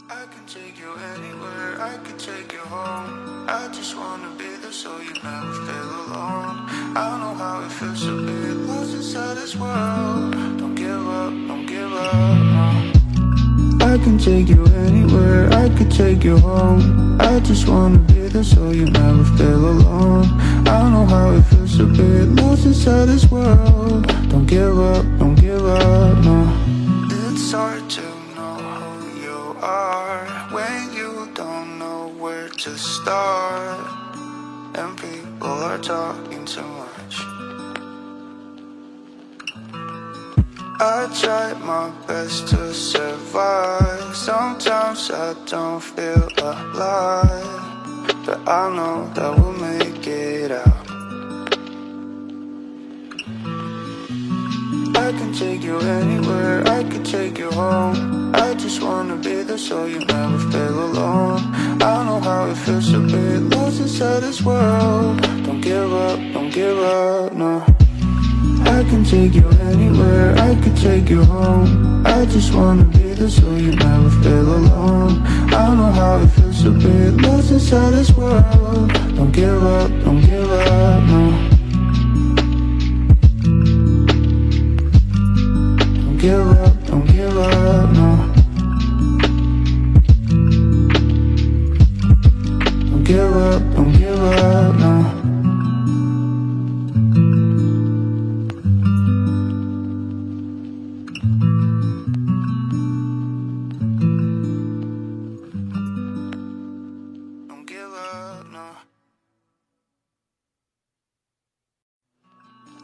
I can take you anywhere, I can take you home. I just wanna be there so you never feel alone. I know how it feels to be lost inside this world. Don't give up, no. I can take you anywhere, I can take you home. I just wanna be there so you never feel alone. I know how it feels to be lost inside this world. Don't give up, no. It's hard to know who you are when you don't know where to start, and people are talking too much. I tried my best to survive. Sometimes I don't feel alive, but I know that we'll make it out. I can take you anywhere, I can take you home. I just wanna be there so you never feel alone. I know how it feels to be lost inside this world. Don't give up, no. I can take you anywhere, I can take you home. I just wanna be there so you never feel alone. I know how it feels to be lost inside this world. Don't give up, no. Don't give up, no. Don't give up, no.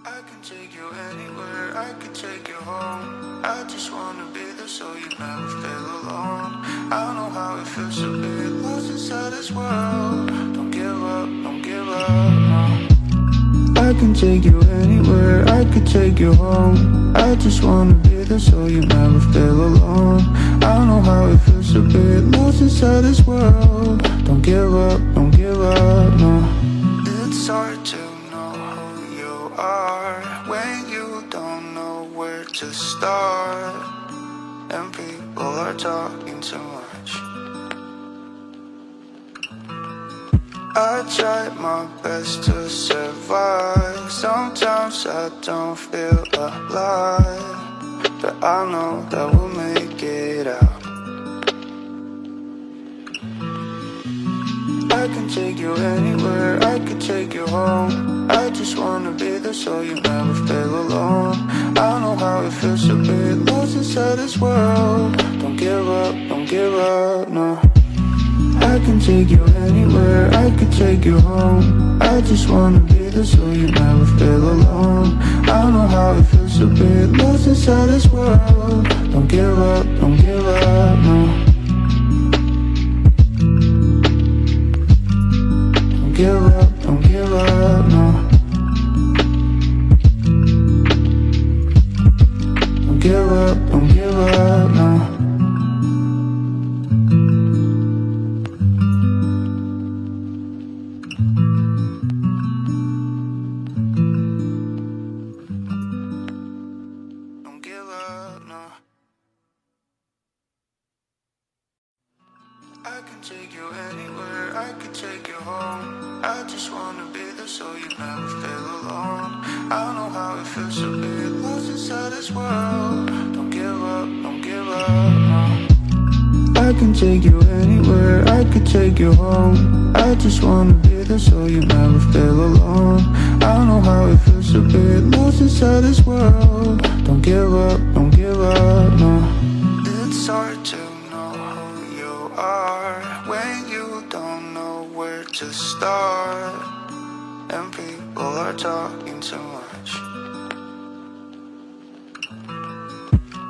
I can take you anywhere, I can take you home. I just wanna be there so you never feel alone. I know how it feels to be lost inside this world. Don't give up, no. I can take you anywhere, I can take you home. I just wanna be there so you never feel alone. I know how it feels to be lost inside this world. Don't give up, no. It's hard to are when you don't know where to start, and people are talking too much. I tried my best to survive. Sometimes I don't feel alive, but I know that we'll make it out. I can take you anywhere, I can take you home. I just wanna be there so you never feel alone. I know how it feels to be lost inside this world. Don't give up, no. I can take you anywhere, I can take you home. I just wanna be there so you never feel alone. I know how it feels to be lost inside this world. Don't give up, no. Don't give up, no. Don't give up, no. Don't give up, no. I can take you anywhere, I can take you home. I just wanna be there so you never feel alone. I know how it feels to be lost inside this world. Don't give up, no. I can take you anywhere, I can take you home. I just wanna be there so you never feel alone. I know how it feels to be lost inside this world. Don't give up, no. It's hard to know who you are when you don't know where to start, and people are talking too much.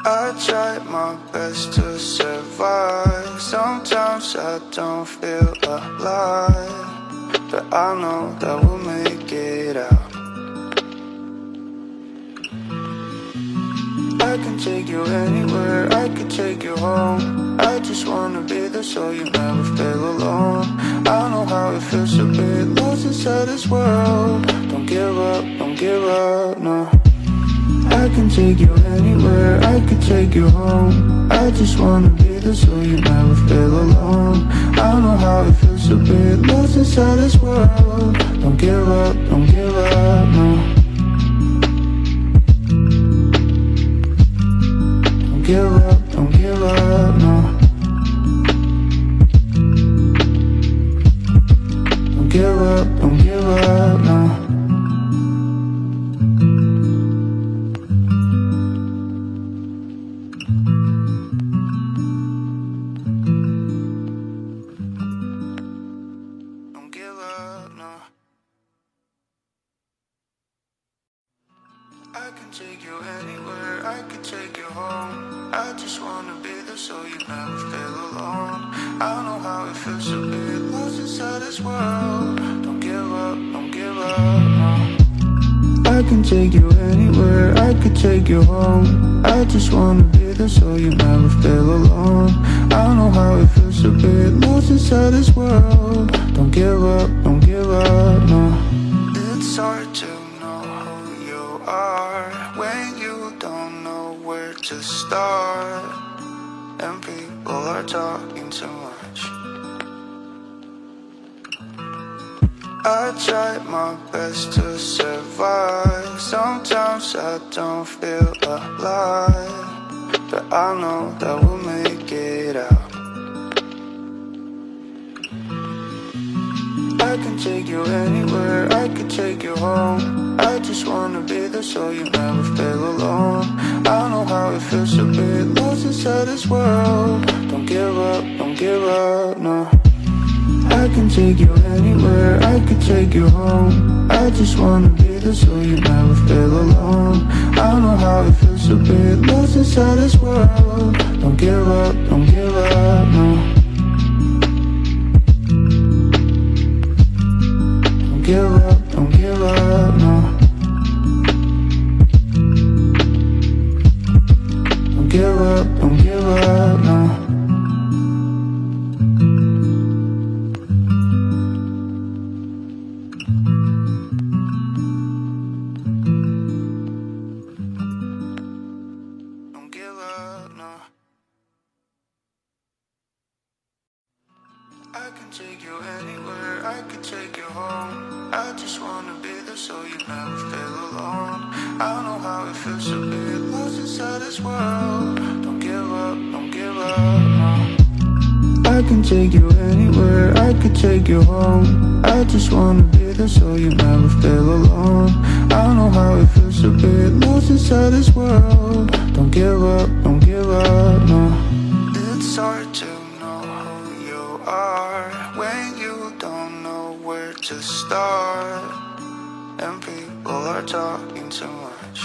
I tried my best to survive. Sometimes I don't feel alive, but I know that we'll make it out. I can take you anywhere, I can take you home. I just wanna be there so you never feel alone. I know how it feels to be lost inside this world. Don't give up, no. I can take you anywhere, I can take you home. I just wanna be there so you never feel alone. I know how it feels to be lost inside this world. Don't give up, no. Don't give up, no. Don't give up, no. I can take you anywhere, I can take you home. I just wanna be there so you never feel alone. I know how it feels to be lost inside this world. Don't give up, no. I can take you anywhere, I can take you home. I just wanna be there so you never feel alone. I know how it feels to be lost inside this world. Don't give up, no. It's hard to when you don't know where to start, and people are talking too much. I tried my best to survive. Sometimes I don't feel alive, but I know that we'll make it out. I can take you anywhere, I can take you home. I just wanna be there so you never feel alone. I know how it feels to be lost inside this world. Don't give up, no. I can take you anywhere, I can take you home. I just wanna be there so you never feel alone. I know how it feels to be lost inside this world. Don't give up, no. Don't give up, no. Don't give up, no. Don't give up, no. I can take you anywhere, I can take you home. I just wanna be there so you never feel alone. I know how it feels to be lost inside this world. Don't give up, no. I can take you anywhere, I can take you home. I just wanna be there so you never feel alone. I know how it feels to be lost inside this world. Don't give up, no. It's hard to know who you are when you don't know where to start, and people are talking too much.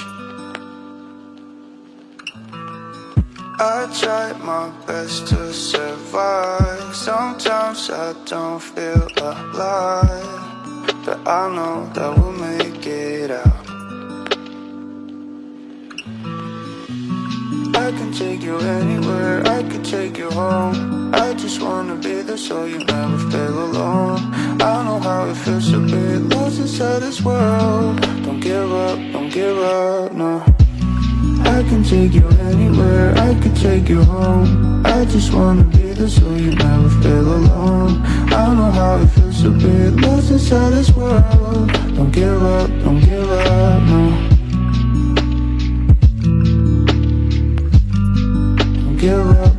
I tried my best to survive. Sometimes I don't feel alive, but I know that we'll make it out. I can take you anywhere, I can take you home. I just wanna be there so you never feel alone. I know how it feels to be lost inside this world. Don't give up, no. I can take you anywhere, I can take you home. I just wanna be there so you never feel alone. I know how it feels to be lost inside this world. Don't give up, no. Don't give up, no.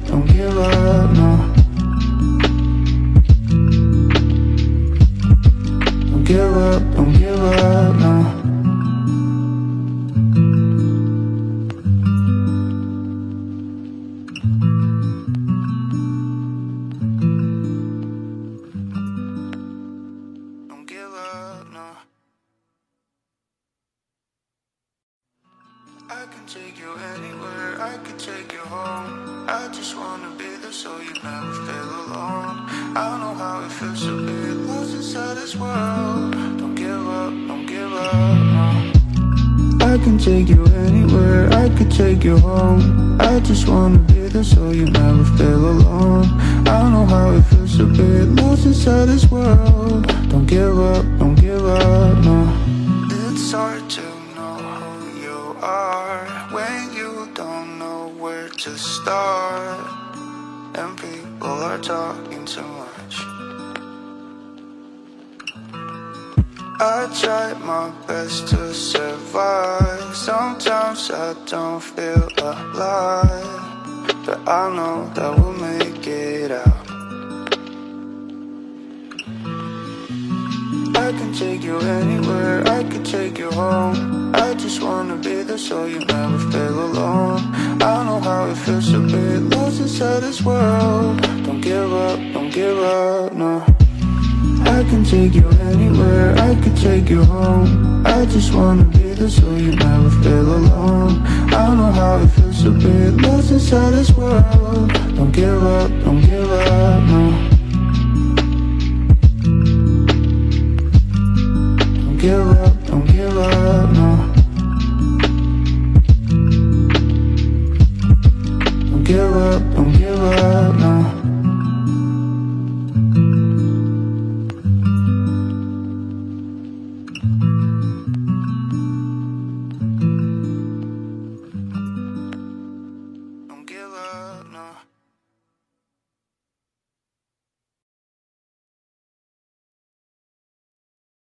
Don't give up, no. I can take you anywhere, I can take you home. I just wanna be there so you never feel alone. I know how it feels to be lost inside this world. Don't give up, no. I can take you anywhere, I can take you home. I just wanna be there so you never feel alone. I know how it feels to be lost inside this world. Don't give up, no. It's hard to are when you don't know where to start, and people are talking too much. I try my best to survive. Sometimes I don't feel alive, but I know that we'll make it out. I can take you anywhere, I can take you home. I just wanna be there so you never feel alone. I know how it feels to be lost inside this world. Don't give up, no. I can take you anywhere, I can take you home. I just wanna be there so you never feel alone. I know how it feels to be lost inside this world. Don't give up, no.